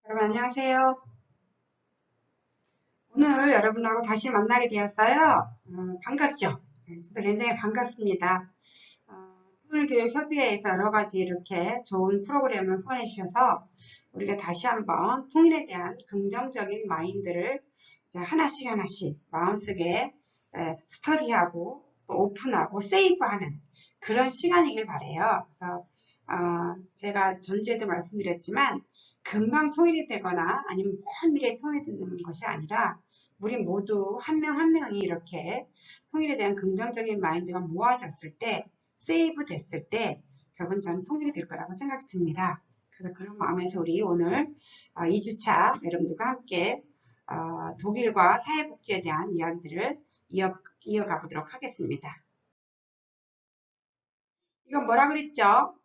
여러분 안녕하세요. 오늘 여러분하고 다시 만나게 되었어요. 반갑죠? 네, 진짜 굉장히 반갑습니다. 통일교육협의회에서 여러 가지 이렇게 좋은 프로그램을 후원해 주셔서 우리가 다시 한번 통일에 대한 긍정적인 마인드를 이제 하나씩 하나씩 마음속에 스터디하고 또 오픈하고 세이브하는 그런 시간이길 바래요. 그래서 제가 전주에도 말씀드렸지만 금방 통일이 되거나 아니면 먼 미래에 통일이 되는 것이 아니라 우리 모두 한 명 한 명이 이렇게 통일에 대한 긍정적인 마인드가 모아졌을 때 세이브 됐을 때 결국은 저는 통일이 될 거라고 생각이 듭니다. 그래서 그런 마음에서 우리 오늘 2주차 여러분들과 함께 독일과 사회복지에 대한 이야기들을 이어가 보도록 하겠습니다. 이건 뭐라 그랬죠?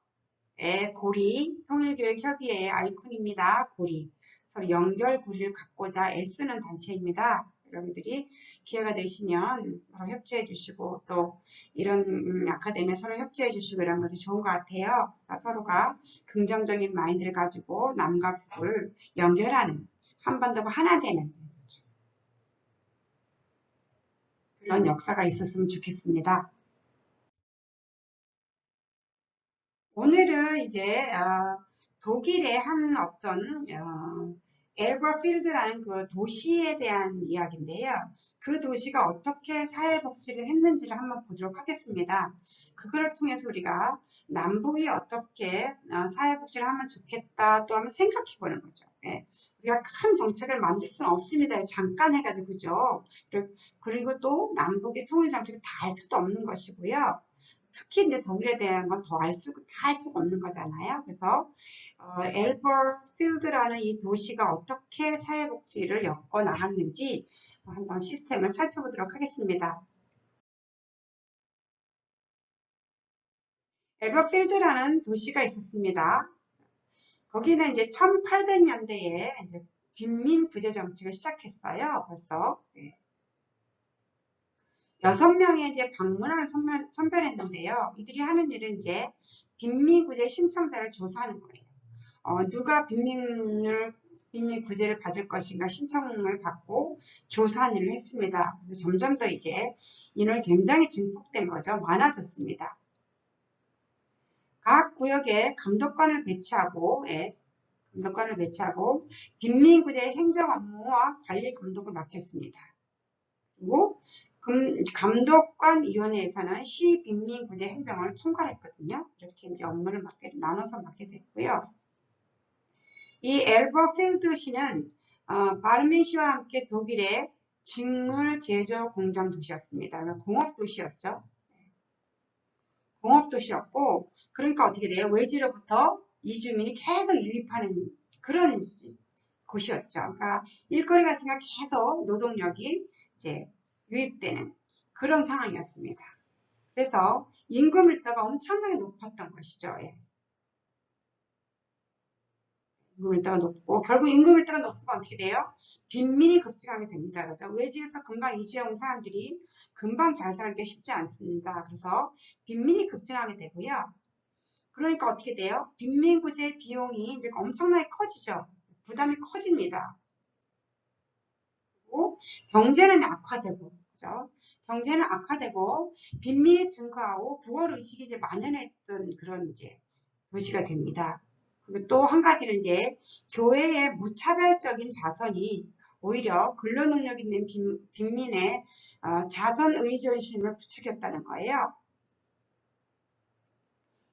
고리, 통일교육협의회의 아이콘입니다. 고리. 서로 연결고리를 갖고자 애쓰는 단체입니다. 여러분들이 기회가 되시면 서로 협조해 주시고 또 이런 아카데미에 서로 협조해 주시고 이런 것이 좋은 것 같아요. 서로가 긍정적인 마인드를 가지고 남과 북을 연결하는 한 번 더 하나 되는 그런 역사가 있었으면 좋겠습니다. 오늘은 이제 독일의 한 어떤 엘버필드라는 그 도시에 대한 이야기인데요. 그 도시가 어떻게 사회복지를 했는지를 한번 보도록 하겠습니다. 그거를 통해서 우리가 남북이 어떻게 사회복지를 하면 좋겠다 또 한번 생각해 보는 거죠. 예. 우리가 큰 정책을 만들 수는 없습니다. 잠깐 해가지고 그죠. 그리고 또 남북의 통일 정책을 다 할 수도 없는 것이고요. 특히 이제 독일에 대한 건 더 다 할 수가 없는 거잖아요. 그래서 엘버필드라는 이 도시가 어떻게 사회복지를 엮어 나갔는지 한번 시스템을 살펴보도록 하겠습니다. 엘버필드라는 도시가 있었습니다. 거기는 이제 1800년대에 이제 빈민 구제 정책을 시작했어요. 벌써 6명의 이제 방문을 선별했는데요. 이들이 하는 일은 이제 빈민 구제 신청자를 조사하는 거예요. 누가 빈민 구제를 받을 것인가 신청을 받고 조사하는 일을 했습니다. 그래서 점점 더 이제 인원이 굉장히 증폭된 거죠. 많아졌습니다. 각 구역에 감독관을 배치하고 빈민 구제 행정 업무와 관리 감독을 맡겼습니다. 그리고 감독관위원회에서는 시빈민구제 행정을 총괄했거든요. 이렇게 이제 업무를 나눠서 맡게 됐고요. 이 엘버필드시는 바르멘시와 함께 독일의 직물 제조 공장 도시였습니다. 공업 도시였죠. 공업 도시였고, 그러니까 어떻게 돼요? 외지로부터 이주민이 계속 유입하는 그런 곳이었죠. 그러니까 일거리가 있으니까 계속 노동력이 이제 유입되는 그런 상황이었습니다. 그래서 임금 밀도가 엄청나게 높았던 것이죠. 예. 임금 밀도가 높고 결국 임금 밀도가 높으면 어떻게 돼요? 빈민이 급증하게 됩니다. 그죠? 외지에서 금방 이주해온 사람들이 금방 잘 살기 쉽지 않습니다. 그래서 빈민이 급증하게 되고요. 그러니까 어떻게 돼요? 빈민구제 비용이 이제 엄청나게 커지죠. 부담이 커집니다. 그리고 경제는 악화되고, 그죠? 경제는 악화되고 빈민이 증가하고 부월 의식이 이제 만연했던 그런 이제 도시가 됩니다. 그리고 또 한 가지는 이제 교회의 무차별적인 자선이 오히려 근로 능력 있는 빈민의 자선 의존심을 부추겼다는 거예요.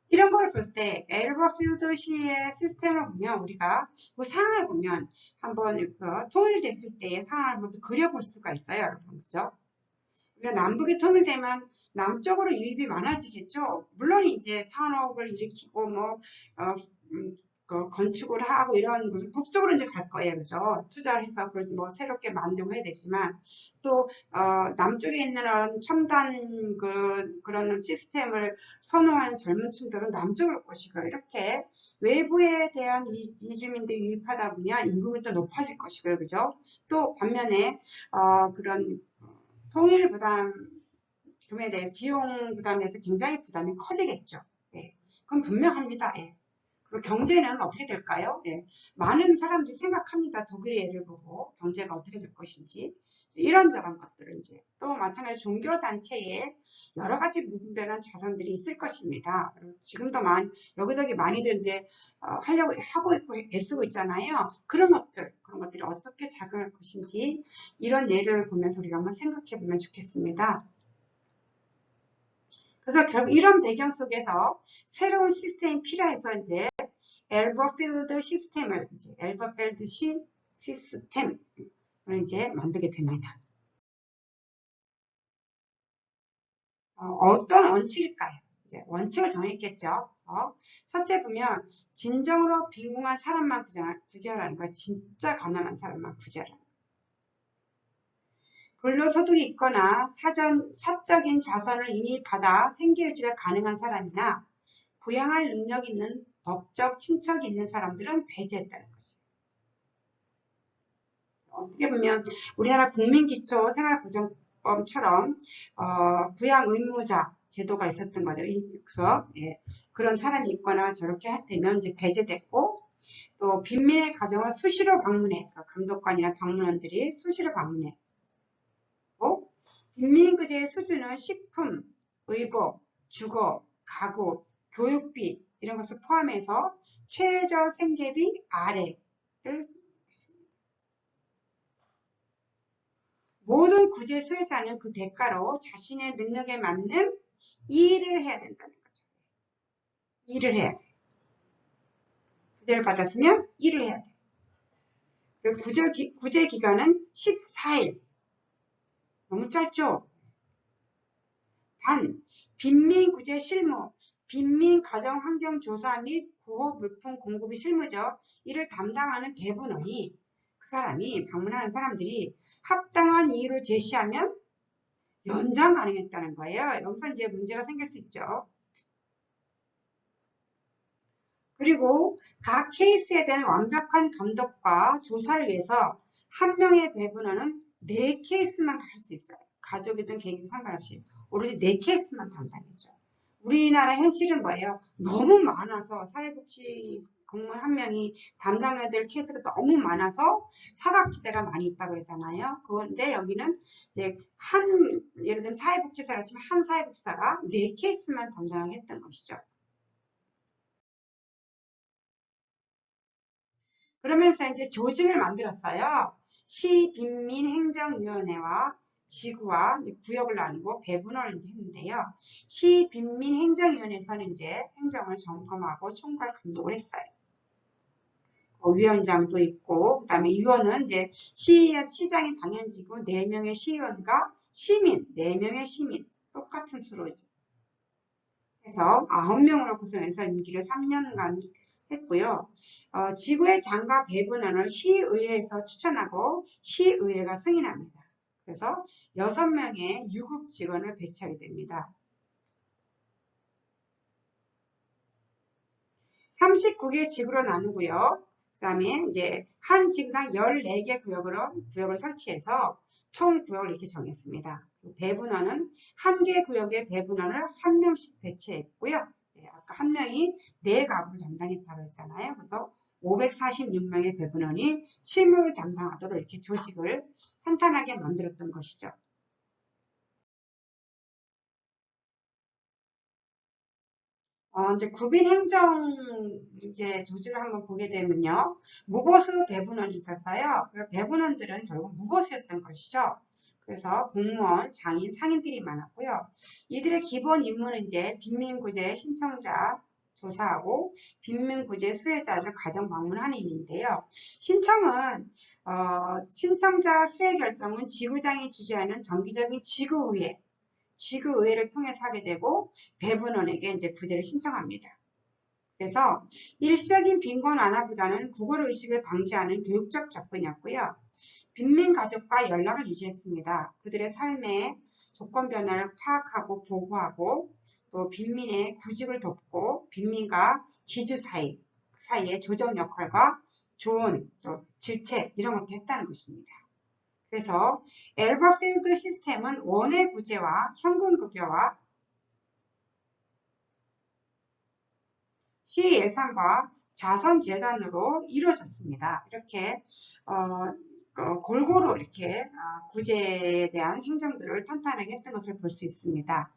이런 걸 볼 때 엘버필드시의 시스템을 보면 우리가 그 상황을 보면 한번 그 통일됐을 때의 상황을 한번 그려볼 수가 있어요. 여러분 그죠? 우리가 남북이 통일되면 남쪽으로 유입이 많아지겠죠. 물론 이제 산업을 일으키고 뭐 건축을 하고 이런 것을 북쪽으로 이제 갈 거예요. 그죠? 투자를 해서 그걸 뭐 새롭게 만들고 해야 되지만 또 남쪽에 있는 첨단 그런 시스템을 선호하는 젊은 층들은 남쪽으로 것이고 이렇게 외부에 대한 이주민들이 유입하다 보면 임금이 또 높아질 것이고요. 그죠? 또 반면에 그런 통일 부담금에 대해서 비용 부담에서 굉장히 부담이 커지겠죠. 예. 그건 분명합니다. 예. 경제는 어떻게 될까요? 네. 많은 사람들이 생각합니다. 독일의 예를 보고 경제가 어떻게 될 것인지. 이런저런 것들은 이제 또 마찬가지로 종교단체에 여러 가지 무분별한 자산들이 있을 것입니다. 지금도 여기저기 많이들 이제 하려고 하고 있고 애쓰고 있잖아요. 그런 것들이 어떻게 작용할 것인지 이런 예를 보면서 우리가 한번 생각해 보면 좋겠습니다. 그래서 결국 이런 배경 속에서 새로운 시스템이 필요해서 이제 엘버필드 시스템을 이제 만들게 됩니다. 어떤 원칙일까요? 이제 원칙을 정했겠죠. 첫째 보면 진정으로 빈궁한 사람만 구제하라는 거예요. 진짜 가난한 사람만 구제하라는 거예요. 근로소득이 있거나 사적인 자산을 이미 받아 생계유지가 가능한 사람이나 부양할 능력이 있는 법적 친척이 있는 사람들은 배제했다는 것이에요. 어떻게 보면 우리나라 국민기초생활보장법처럼 부양 의무자 제도가 있었던 거죠. 그래서 그런 사람이 있거나 저렇게 되면 이제 배제됐고, 또 빈민의 가정을 수시로 방문해, 감독관이나 방문원들이 수시로 방문해. 빈민구제의 수준은 식품, 의복, 주거, 가구, 교육비 이런 것을 포함해서 최저 생계비 아래를 했습니다. 모든 구제 수혜자는 그 대가로 자신의 능력에 맞는 일을 해야 된다는 거죠. 일을 해야 돼. 구제를 받았으면 일을 해야 돼. 그리고 구제 기간은 14일. 너무 짧죠? 단, 빈민구제 실무, 빈민가정환경조사 및 구호 물품 공급이 실무죠. 이를 담당하는 배분원이 그 사람이 방문하는 사람들이 합당한 이유를 제시하면 연장 가능했다는 거예요. 여기서 이제 문제가 생길 수 있죠. 그리고 각 케이스에 대한 완벽한 감독과 조사를 위해서 한 명의 배분원은 4케이스만 할 수 있어요. 가족이든 개인이든 상관없이 오로지 4케이스만 담당했죠. 우리나라 현실은 뭐예요? 너무 많아서 사회복지 공무원 한 명이 담당해야 될 케이스가 너무 많아서 사각지대가 많이 있다고 그러잖아요. 그런데 여기는 이제 예를 들면 사회복지사라 치면 한 사회복지사가 4케이스만 담당했던 것이죠. 그러면서 이제 조직을 만들었어요. 시빈민행정위원회와 지구와 구역을 나누고 배분을 이제 했는데요. 시빈민행정위원회에서는 이제 행정을 점검하고 총괄 감독을 했어요. 위원장도 있고, 그 다음에 위원은 이제 시장이 당연지고 4명의 시의원과 시민, 4명의 시민, 똑같은 수로 이제 해서 9명으로 구성해서 임기를 3년간 했고요. 지구의 장과 배분원을 시의회에서 추천하고 시의회가 승인합니다. 그래서 6명의 유급 직원을 배치하게 됩니다. 39개 지구로 나누고요. 그 다음에 이제 한 지구당 14개 구역을 설치해서 총 구역을 이렇게 정했습니다. 배분원은 한 개 구역의 배분원을 한 명씩 배치했고요. 아까 한 명이 4가구를 담당했다고 했잖아요. 그래서 546명의 배분원이 실무를 담당하도록 이렇게 조직을 탄탄하게 만들었던 것이죠. 이제 구빈 행정 이제 조직을 한번 보게 되면요. 무보수 배분원이 있었어요. 그 배분원들은 결국 무보수였던 것이죠. 그래서 공무원, 장인, 상인들이 많았고요. 이들의 기본 임무는 이제 빈민구제 신청자 조사하고 빈민구제 수혜자를 가정 방문하는 일인데요. 신청자 수혜 결정은 지구장이 주재하는 정기적인 지구의회를 통해서 하게 되고 배분원에게 이제 구제를 신청합니다. 그래서 일시적인 빈곤 완화보다는 국어의식을 방지하는 교육적 접근이었고요. 빈민 가족과 연락을 유지했습니다. 그들의 삶의 조건 변화를 파악하고 보고하고 또 빈민의 구직을 돕고 빈민과 지주 사이의 조정 역할과 조언, 또 질책 이런 것도 했다는 것입니다. 그래서 엘버필드 시스템은 원외 구제와 현금급여와 시 예산과 자선재단으로 이루어졌습니다. 이렇게 골고루 이렇게 구제에 대한 행정들을 탄탄하게 했던 것을 볼 수 있습니다.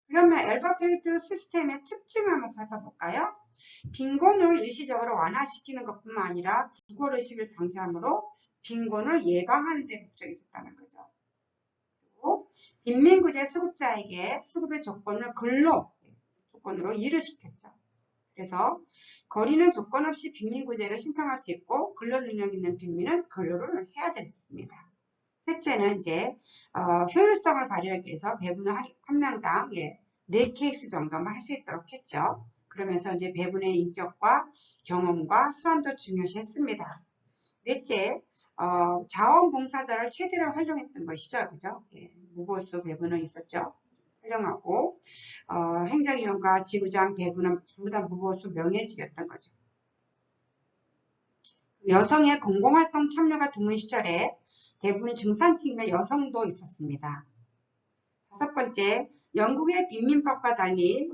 그러면 엘버필드 시스템의 특징을 한번 살펴볼까요? 빈곤을 일시적으로 완화시키는 것뿐만 아니라 국어의식을 방지함으로 빈곤을 예방하는 데 목적이 있었다는 거죠. 그리고 빈민구제 수급자에게 수급의 조건을 근로 조건으로 이르시켰죠. 그래서 거리는 조건 없이 빈민구제를 신청할 수 있고 근로 능력 있는 빈민은 근로를 해야 됐습니다. 셋째는 이제 효율성을 발휘하기 위해서 배분을 한 명당 4케이스 정도만 할 수 있도록 했죠. 그러면서 이제 배분의 인격과 경험과 수완도 중요시했습니다. 넷째, 자원봉사자를 최대로 활용했던 것이죠. 그죠? 예, 무보수 배분은 있었죠. 활용하고 행정위원과 지구장 배분은 전부 다 무보수 명예직이었던 거죠. 여성의 공공활동 참여가 드문 시절에 대부분 중산층의 여성도 있었습니다. 다섯 번째, 영국의 빈민법과 달리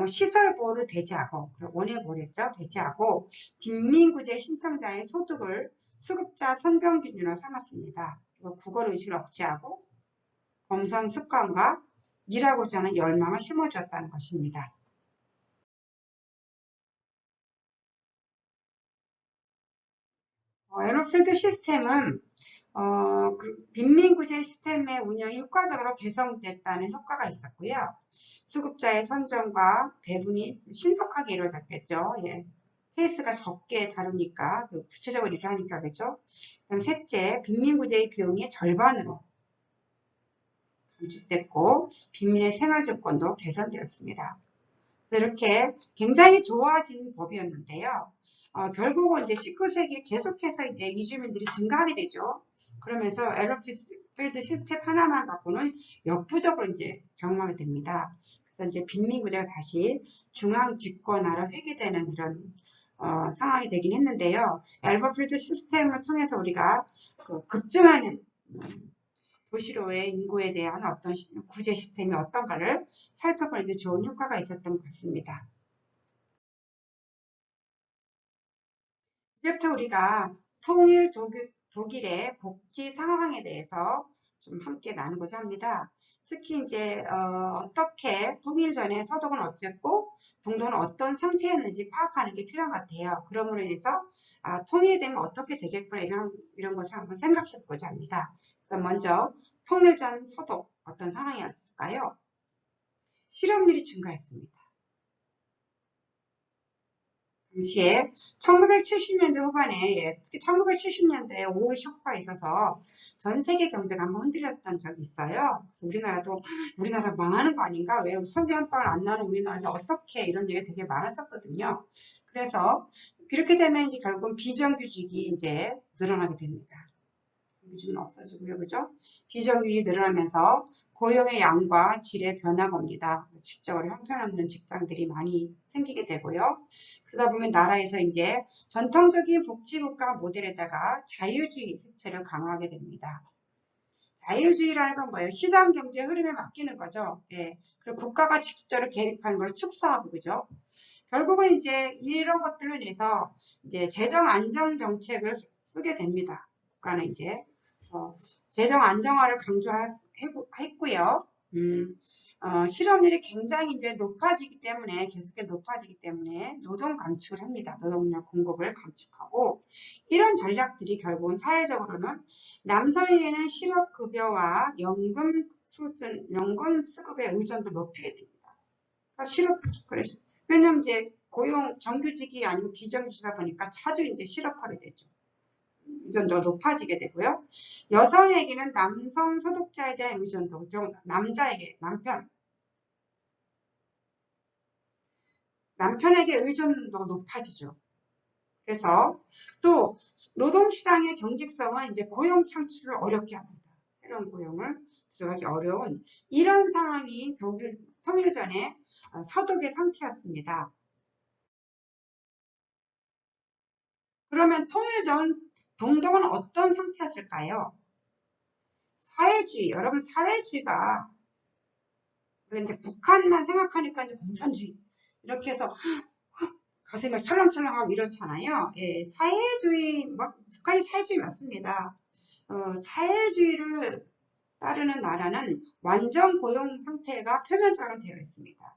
시설 보호를 배제하고, 원해 보호했죠. 배제하고 빈민구제 신청자의 소득을 수급자 선정 기준으로 삼았습니다. 그리고 국어의식을 억제하고 검선 습관과 일하고자 하는 열망을 심어주었다는 것입니다. 에너필드 시스템은 빈민구제 시스템의 운영이 효과적으로 개선됐다는 효과가 있었고요. 수급자의 선정과 배분이 신속하게 이루어졌겠죠. 예. 케이스가 적게 다루니까 구체적으로 일하니까 그죠. 셋째, 빈민구제의 비용이 절반으로 감축됐고 빈민의 생활 조건도 개선되었습니다. 이렇게 굉장히 좋아진 법이었는데요. 결국은 이제 19세기에 계속해서 이제 이주민들이 증가하게 되죠. 그러면서 에너필드 시스템 하나만 갖고는 역부족을 이제 경험하게 됩니다. 그래서 이제 빈민구제가 다시 중앙 집권화로 회귀되는 이런 상황이 되긴 했는데요. 엘버필드 시스템을 통해서 우리가 급증하는 도시로의 인구에 대한 어떤 구제 시스템이 어떤가를 살펴보는 데 좋은 효과가 있었던 것 같습니다. 이제부터 우리가 통일 독일의 복지 상황에 대해서 좀 함께 나누고자 합니다. 특히 이제 어떻게 통일 전에 서독은 어쨌고 동독은 어떤 상태였는지 파악하는 게 필요한 것 같아요. 그러므로 인해서 통일이 되면 어떻게 되겠구나 이런 것을 한번 생각해 보고자 합니다. 그래서 먼저 통일 전 서독 어떤 상황이었을까요? 실업률이 증가했습니다. 당시에 1970년대 후반에 특히 1970년대에 오일 쇼크가 있어서 전 세계 경제가 한번 흔들렸던 적이 있어요. 그래서 우리나라 망하는 거 아닌가? 왜 석유 한 방울 안 나는 우리나라에서 어떻게 이런 얘기가 되게 많았었거든요. 그래서 그렇게 되면 이제 결국은 비정규직이 이제 늘어나게 됩니다. 정규직은 없어지고요, 그죠? 비정규직이 늘어나면서 고용의 양과 질의 변화가 옵니다. 직접으로 형편없는 직장들이 많이 생기게 되고요. 그러다 보면 나라에서 이제 전통적인 복지국가 모델에다가 자유주의 색채를 강화하게 됩니다. 자유주의라는 건 뭐예요? 시장 경제 흐름에 맡기는 거죠. 예. 그리고 국가가 직접적으로 개입하는 걸 축소하고, 그죠? 결국은 이제 이런 것들을 위해서 이제 재정 안정 정책을 쓰게 됩니다. 국가는 이제 재정 안정화를 강조했고요. 실업률이 굉장히 이제 높아지기 때문에 계속해서 높아지기 때문에 노동 감축을 합니다. 노동력 공급을 감축하고 이런 전략들이 결국은 사회적으로는 남성에게는 실업급여와 연금 수급의 의존도 높이게 됩니다. 그러니까 그래서 왜냐면 이제 고용 정규직이 아니고 비정규직이다 보니까 자주 이제 실업하게 되죠. 의존도가 높아지게 되고요. 여성에게는 남성 소득자에 대한 의존도, 남자에게 남편에게 의존도가 높아지죠. 그래서 또 노동시장의 경직성은 이제 고용 창출을 어렵게 합니다. 새로운 고용을 들어가기 어려운 이런 상황이 통일 전에 서독의 상태였습니다. 그러면 통일 전 동독은 어떤 상태였을까요? 사회주의, 여러분 사회주의가 이제 북한만 생각하니까 이제 공산주의 이렇게 해서 가슴이 막 철렁철렁하고 이렇잖아요. 예, 사회주의, 뭐, 북한이 사회주의 맞습니다. 사회주의를 따르는 나라는 완전 고용 상태가 표면적으로 되어 있습니다.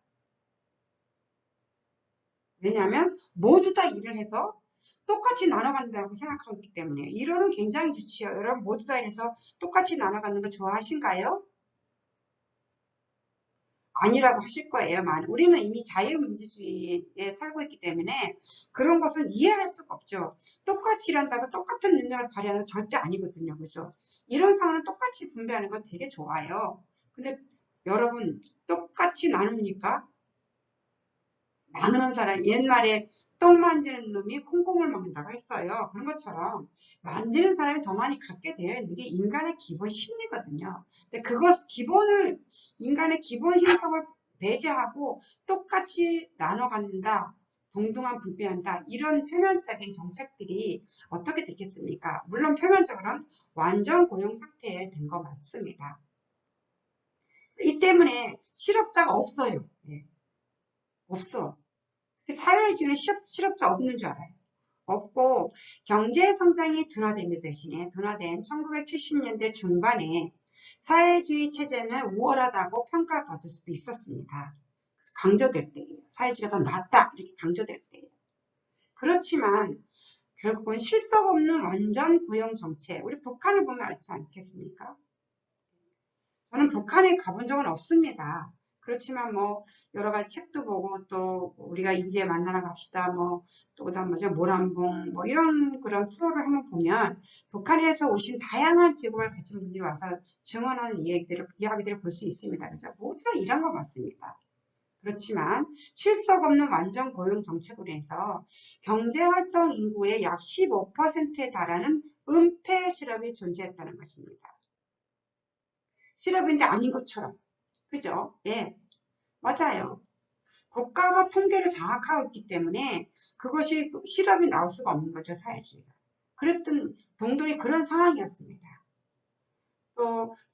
왜냐하면 모두 다 일을 해서 똑같이 나눠간다고 생각하고 있기 때문에 이론은 굉장히 좋지요. 여러분 모두 다 일해서 똑같이 나눠가는 거 좋아하신가요? 아니라고 하실 거예요. 우리는 이미 자유민주주의에 살고 있기 때문에 그런 것은 이해할 수가 없죠. 똑같이 일한다고 똑같은 능력을 발휘하는 건 절대 아니거든요. 그죠? 이런 상황은 똑같이 분배하는 건 되게 좋아요. 근데 여러분 똑같이 나눕니까? 나누는 사람, 옛말에 떡 만지는 놈이 콩고물 먹는다고 했어요. 그런 것처럼 만지는 사람이 더 많이 갖게 되어 있는 게 인간의 기본 심리거든요. 근데 인간의 기본 심성을 배제하고 똑같이 나눠 갖는다, 동등한 분배한다, 이런 표면적인 정책들이 어떻게 됐겠습니까? 물론 표면적으로는 완전 고용 상태에 된 거 맞습니다. 이 때문에 실업자가 없어요. 네. 없어. 사회주의는 실업자 없는 줄 알아요. 없고 경제 성장이 둔화된 대신에 둔화된 1970년대 중반에 사회주의 체제는 우월하다고 평가받을 수도 있었습니다. 강조될 때예요. 사회주의가 더 낫다 이렇게 강조될 때예요. 그렇지만 결국은 실속 없는 완전 고용 정책, 우리 북한을 보면 알지 않겠습니까? 저는 북한에 가본 적은 없습니다. 그렇지만 뭐 여러 가지 책도 보고 또 우리가 인제 만나러 갑시다 또 그다음 뭐죠 모란봉 이런 그런 프로를 한번 보면 북한에서 오신 다양한 직업을 가진 분들이 와서 증언하는 이야기들을 볼 수 있습니다. 그죠? 모두 다 이런 거 맞습니다. 그렇지만 실속 없는 완전 고용 정책으로 해서 경제활동 인구의 약 15%에 달하는 은폐 실업이 존재했다는 것입니다. 실업인데 아닌 것처럼. 그죠? 예, 맞아요. 국가가 통계를 장악하고 있기 때문에 그것이 실업이 나올 수가 없는 거죠, 사회주의가. 그랬던 동독이 그런 상황이었습니다.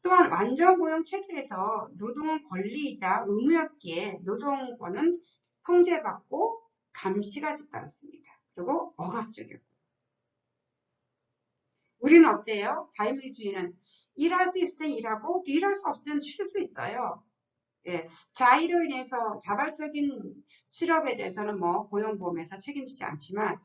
또한 완전고용 체제에서 노동은 권리이자 의무였기에 노동권은 통제받고 감시가 됐다였습니다. 그리고 억압적이었고. 우리는 어때요? 자유민주주의는 일할 수 있을 땐 일하고 일할 수 없을 땐 쉴 수 있어요. 예, 자의로 인해서 자발적인 실업에 대해서는 뭐 고용보험에서 책임지지 않지만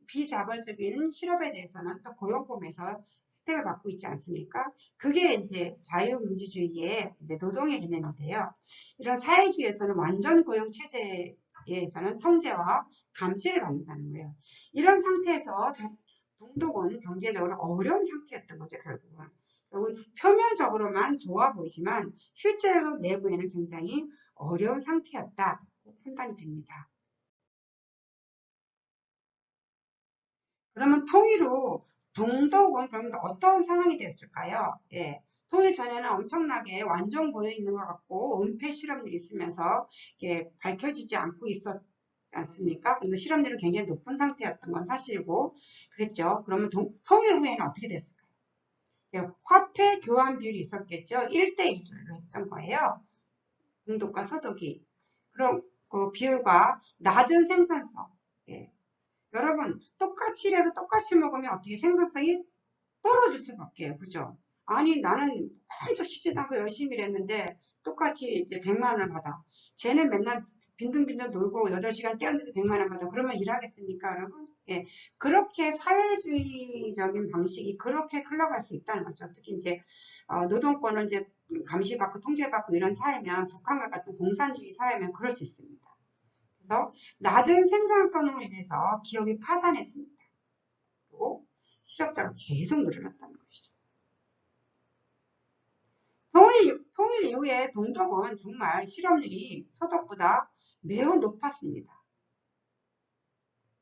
비자발적인 실업에 대해서는 또 고용보험에서 혜택을 받고 있지 않습니까? 그게 이제 자유민주주의의 이제 노동의 개념인데요. 이런 사회주의에서는 완전 고용 체제에서는 통제와 감시를 받는다는 거예요. 이런 상태에서 동독은 경제적으로 어려운 상태였던 거죠, 결국은. 표면적으로만 좋아 보이지만 실제로 내부에는 굉장히 어려운 상태였다고 판단이 됩니다. 그러면 통일 후 동독은 그럼 어떤 상황이 됐을까요? 예, 통일 전에는 엄청나게 완전 고여 있는 것 같고 은폐 실업률이 있으면서 이게 밝혀지지 않고 있었지 않습니까? 그런데 실업률은 굉장히 높은 상태였던 건 사실이고 그랬죠. 그러면 통일 후에는 어떻게 됐을까요? 화폐 교환 비율이 있었겠죠. 1대1로 했던 거예요. 동독과 서독이. 그럼 그 비율과 낮은 생산성. 예. 여러분 똑같이 일해도 똑같이 먹으면 어떻게 생산성이 떨어질 수밖에 없게요. 그죠? 아니 나는 한도 쉬지도 않고 열심히 일했는데 똑같이 이제 100만 원을 받아. 쟤는 맨날 빈둥빈둥 놀고 8시간 떼었는데도 100만 원 받아. 그러면 일하겠습니까, 여러분? 예. 그렇게 사회주의적인 방식이 그렇게 흘러갈 수 있다는 거죠. 특히 이제 노동권을 이제 감시받고 통제받고 이런 사회면 북한과 같은 공산주의 사회면 그럴 수 있습니다. 그래서 낮은 생산성으로 인해서 기업이 파산했습니다. 그리고 실업자가 계속 늘어났다는 것이죠. 통일 이후에 동독은 정말 실업률이 서독보다 매우 높았습니다.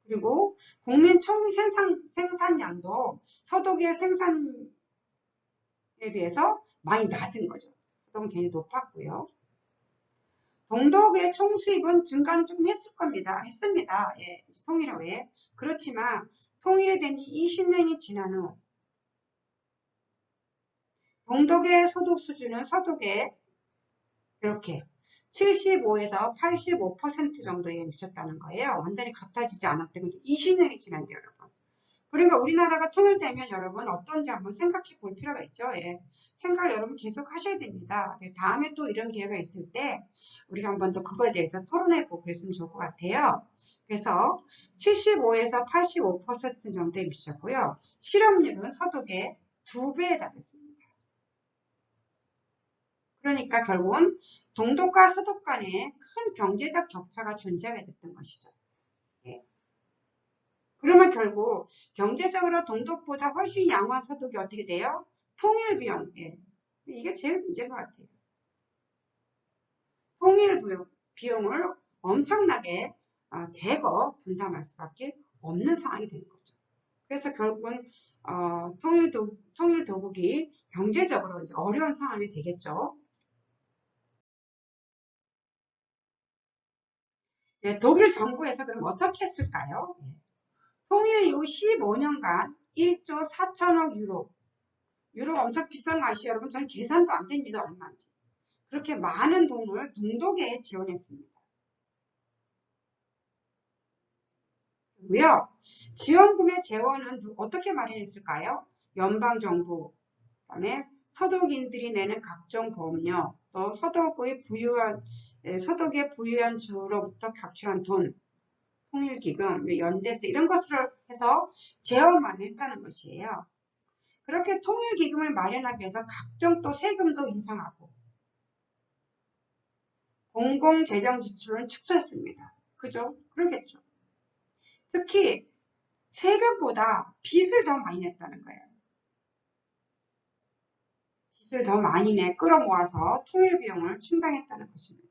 그리고 국민 총 생산량도 서독의 생산에 비해서 많이 낮은 거죠. 서독은 굉장히 높았고요. 동독의 총 수입은 증가는 조금 했습니다. 예, 통일 후에. 그렇지만 통일이 된 지 20년이 지난 후 동독의 소득 수준은 서독의 이렇게 75에서 85% 정도에 미쳤다는 거예요. 완전히 같아지지 않았대요. 20년이 지났네요, 여러분. 그러니까 우리나라가 통일되면 여러분 어떤지 한번 생각해 볼 필요가 있죠. 예. 생각을 여러분 계속 하셔야 됩니다. 다음에 또 이런 기회가 있을 때 우리가 한번 더 그거에 대해서 토론해 보고 그랬으면 좋을 것 같아요. 그래서 75에서 85% 정도에 미쳤고요. 실업률은 서독의 2배에 달했습니다. 그러니까 결국은 동독과 서독 간에 큰 경제적 격차가 존재하게 됐던 것이죠. 예. 그러면 결국 경제적으로 동독보다 훨씬 양호한 서독이 어떻게 돼요? 통일 비용. 예. 이게 제일 문제인 것 같아요. 통일 비용을 엄청나게 대거 분담할 수밖에 없는 상황이 되는 거죠. 그래서 결국은 통일 도국이 경제적으로 이제 어려운 상황이 되겠죠. 네, 독일 정부에서 그럼 어떻게 했을까요? 네. 통일 이후 15년간 1조 4천억 유로. 유로가 엄청 비싼 거 아시죠, 여러분? 저는 계산도 안 됩니다, 얼마인지. 그렇게 많은 돈을 동독에 지원했습니다. 그리고요, 지원금의 재원은 어떻게 마련했을까요? 연방정부, 그다음에 서독인들이 내는 각종 보험료, 또 서독에 부유한 주로부터 captur한 돈, 통일기금, 연대세 이런 것을 해서 재원 마련했다는 것이에요. 그렇게 통일기금을 마련하기 위해서 각종 또 세금도 인상하고 공공재정 지출을 축소했습니다. 그죠? 그러겠죠. 특히 세금보다 빚을 더 많이 냈다는 거예요. 빚을 더 많이 끌어모아서 통일비용을 충당했다는 것입니다.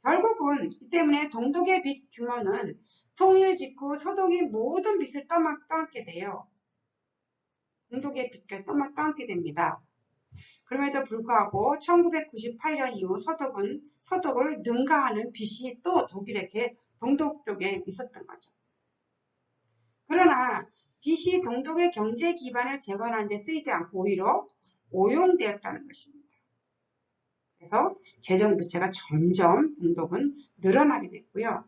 결국은 이 때문에 동독의 빚 규모는 통일 직후 서독이 모든 빚을 떠안게 돼요. 동독의 빚을 떠안게 됩니다. 그럼에도 불구하고 1998년 이후 서독을 능가하는 빚이 또 독일에게 동독 쪽에 있었던 거죠. 그러나 빚이 동독의 경제 기반을 재건하는 데 쓰이지 않고 오히려 오용되었다는 것입니다. 그래서 재정 부채가 점점 동독은 늘어나게 됐고요.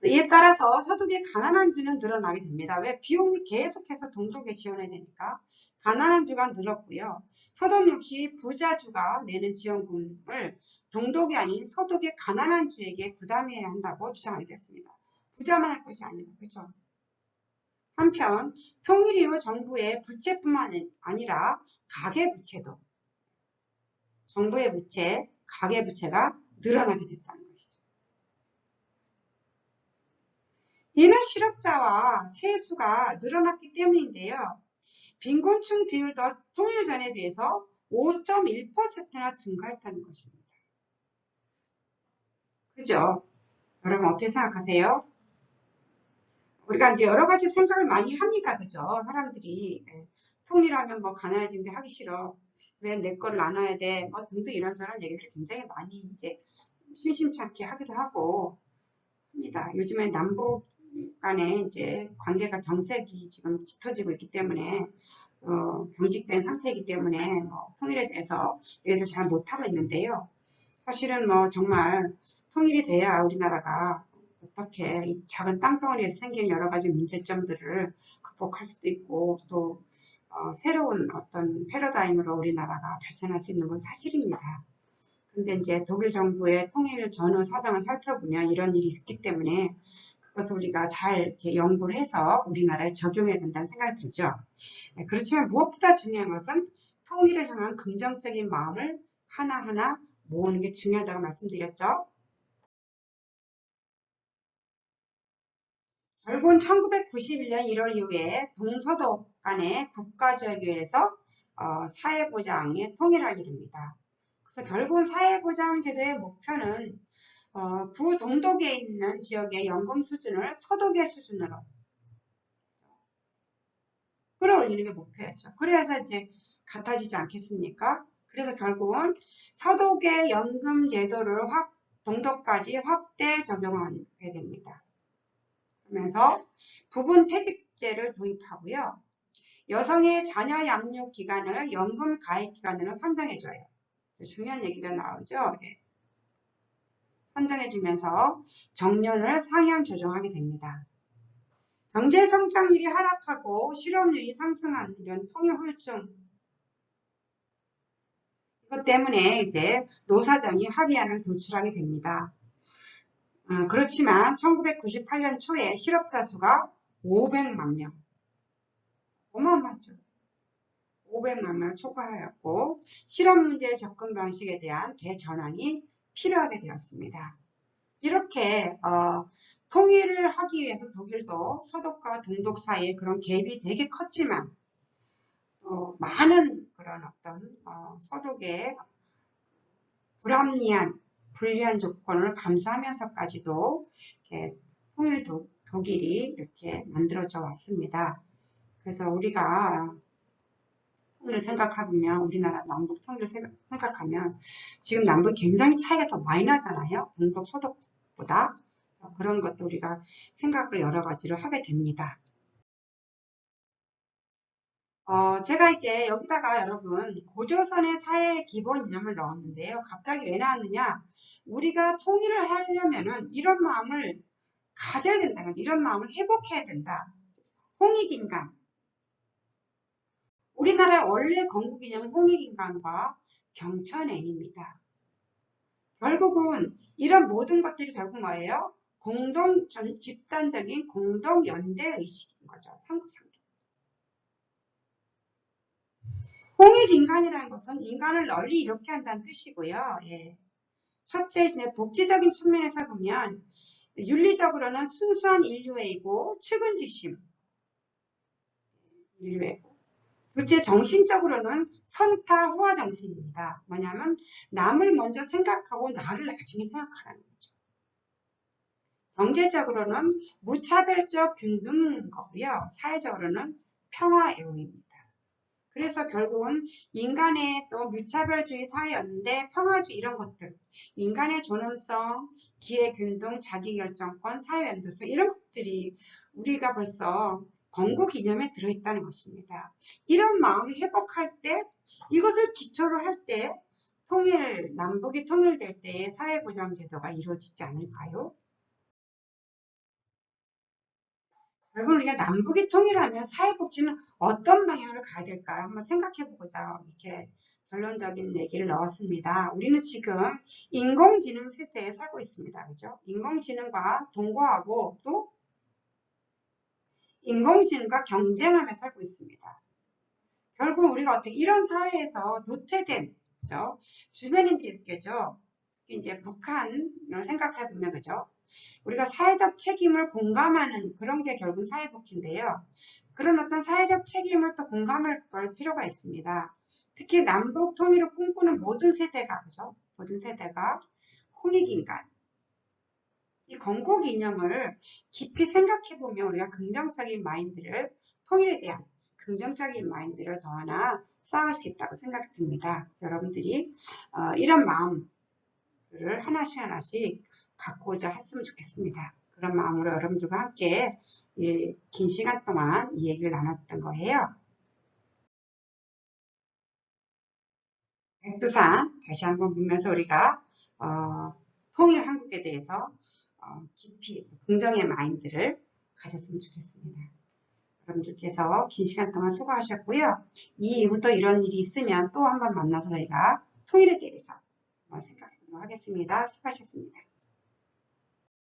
이에 따라서 서독의 가난한 주는 늘어나게 됩니다. 왜? 비용이 계속해서 동독에 지원해야 되니까 가난한 주가 늘었고요. 서독 역시 부자주가 내는 지원금을 동독이 아닌 서독의 가난한 주에게 부담해야 한다고 주장하게 됐습니다. 부자만 할 것이 아니라, 그렇죠? 한편 통일 이후 정부의 부채뿐만 아니라 가계부채도 정부의 부채, 가계부채가 늘어나게 됐다는 것이죠. 이는 실업자와 세수가 늘어났기 때문인데요. 빈곤층 비율도 통일 전에 비해서 5.1%나 증가했다는 것입니다. 그죠? 여러분 어떻게 생각하세요? 우리가 이제 여러 가지 생각을 많이 합니다. 그죠? 사람들이 통일하면 뭐 가난해진데 하기 싫어. 왜 내 걸 나눠야 돼? 뭐 등등 이런저런 얘기를 굉장히 많이 이제 심심찮게 하기도 하고 합니다. 요즘에 남북 간에 이제 관계가 경색이 지금 짙어지고 있기 때문에 경직된 상태이기 때문에 뭐 통일에 대해서 얘기를 잘 못하고 있는데요. 사실은 뭐 정말 통일이 돼야 우리나라가 어떻게 이 작은 땅덩어리에서 생기는 여러 가지 문제점들을 극복할 수도 있고 또 새로운 어떤 패러다임으로 우리나라가 발전할 수 있는 건 사실입니다. 근데 이제 독일 정부의 통일 전후 사정을 살펴보면 이런 일이 있기 때문에 그것을 우리가 잘 이렇게 연구를 해서 우리나라에 적용해야 된다는 생각이 들죠. 그렇지만 무엇보다 중요한 것은 통일을 향한 긍정적인 마음을 하나하나 모으는 게 중요하다고 말씀드렸죠. 결국은 1991년 1월 이후에 동서독 간의 국가조약에서 사회보장에 통일을 이룹니다. 그래서 결국은 사회보장 제도의 목표는 구동독에 있는 지역의 연금 수준을 서독의 수준으로 끌어올리는 게 목표였죠. 그래서 이제 같아지지 않겠습니까? 그래서 결국은 서독의 연금 제도를 동독까지 확대 적용하게 됩니다. 그러면서 부분 퇴직제를 도입하고요. 여성의 자녀 양육 기간을 연금 가입 기간으로 선정해줘요. 중요한 얘기가 나오죠. 예. 선정해주면서 정년을 상향 조정하게 됩니다. 경제 성장률이 하락하고 실업률이 상승하는 이런 통일 후유증, 이것 때문에 이제 노사정이 합의안을 도출하게 됩니다. 그렇지만 1998년 초에 실업자 수가 500만 명, 어마어마하죠. 500만 명을 초과하였고 실업 문제 접근 방식에 대한 대전환이 필요하게 되었습니다. 이렇게 통일을 하기 위해서 독일도 서독과 동독 사이에 그런 갭이 되게 컸지만 많은 그런 어떤 서독의 불리한 조건을 감수하면서까지도 이렇게 통일 독일이 이렇게 만들어져 왔습니다. 그래서 우리가 통일을 생각하면 우리나라 남북 통일을 생각하면 지금 남북 굉장히 차이가 더 많이 나잖아요. 동독 서독보다. 그런 것도 우리가 생각을 여러 가지로 하게 됩니다. 제가 이제 여기다가 여러분 고조선의 사회 기본 이념을 넣었는데요. 갑자기 왜 나왔느냐? 우리가 통일을 하려면은 이런 마음을 가져야 된다는 거죠. 이런 마음을 회복해야 된다. 홍익인간. 우리나라의 원래 건국 이념은 홍익인간과 경천애입니다. 결국은 이런 모든 것들이 결국 뭐예요? 집단적인 공동 연대 의식인 거죠. 상부상조. 홍익인간이라는 것은 인간을 널리 이롭게 한다는 뜻이고요. 예. 첫째, 복지적인 측면에서 보면 윤리적으로는 순수한 인류애이고 측은지심, 인류애고. 둘째, 정신적으로는 선타 호화 정신입니다. 뭐냐면 남을 먼저 생각하고 나를 나중에 생각하라는 거죠. 경제적으로는 무차별적 균등 거고요. 사회적으로는 평화애호입니다. 그래서 결국은 인간의 또 무차별주의 사회였는데 평화주의 이런 것들, 인간의 존엄성, 기회균등, 자기결정권, 사회연대성 이런 것들이 우리가 벌써 건국 이념에 들어있다는 것입니다. 이런 마음을 회복할 때 이것을 기초로 할 때 남북이 통일될 때의 사회보장제도가 이루어지지 않을까요? 결국 우리가 남북이 통일하면 사회복지는 어떤 방향으로 가야 될까 한번 생각해보고자 이렇게 결론적인 얘기를 넣었습니다. 우리는 지금 인공지능 세대에 살고 있습니다. 그죠? 인공지능과 동거하고 또 인공지능과 경쟁하며 살고 있습니다. 결국 우리가 어떻게 이런 사회에서 도태된 그죠? 주변인들이 느껴져. 이제 북한을 생각해보면 그죠? 우리가 사회적 책임을 공감하는 그런 게 결국 사회복지인데요. 그런 어떤 사회적 책임을 또 공감할 필요가 있습니다. 특히 남북 통일을 꿈꾸는 모든 세대가 그죠? 모든 세대가 홍익인간 이 건국 이념을 깊이 생각해보면 우리가 긍정적인 마인드를 통일에 대한 긍정적인 마인드를 더 하나 쌓을 수 있다고 생각이 듭니다. 여러분들이 이런 마음들을 하나씩 갖고자 했으면 좋겠습니다. 그런 마음으로 여러분들과 함께 긴 시간 동안 이 얘기를 나눴던 거예요. 백두산 다시 한번 보면서 우리가 통일 한국에 대해서 깊이 긍정의 마인드를 가졌으면 좋겠습니다. 여러분들께서 긴 시간 동안 수고하셨고요. 이 이후도 이런 일이 있으면 또 한번 만나서 저희가 통일에 대해서 한번 생각해 보도록 하겠습니다. 수고하셨습니다.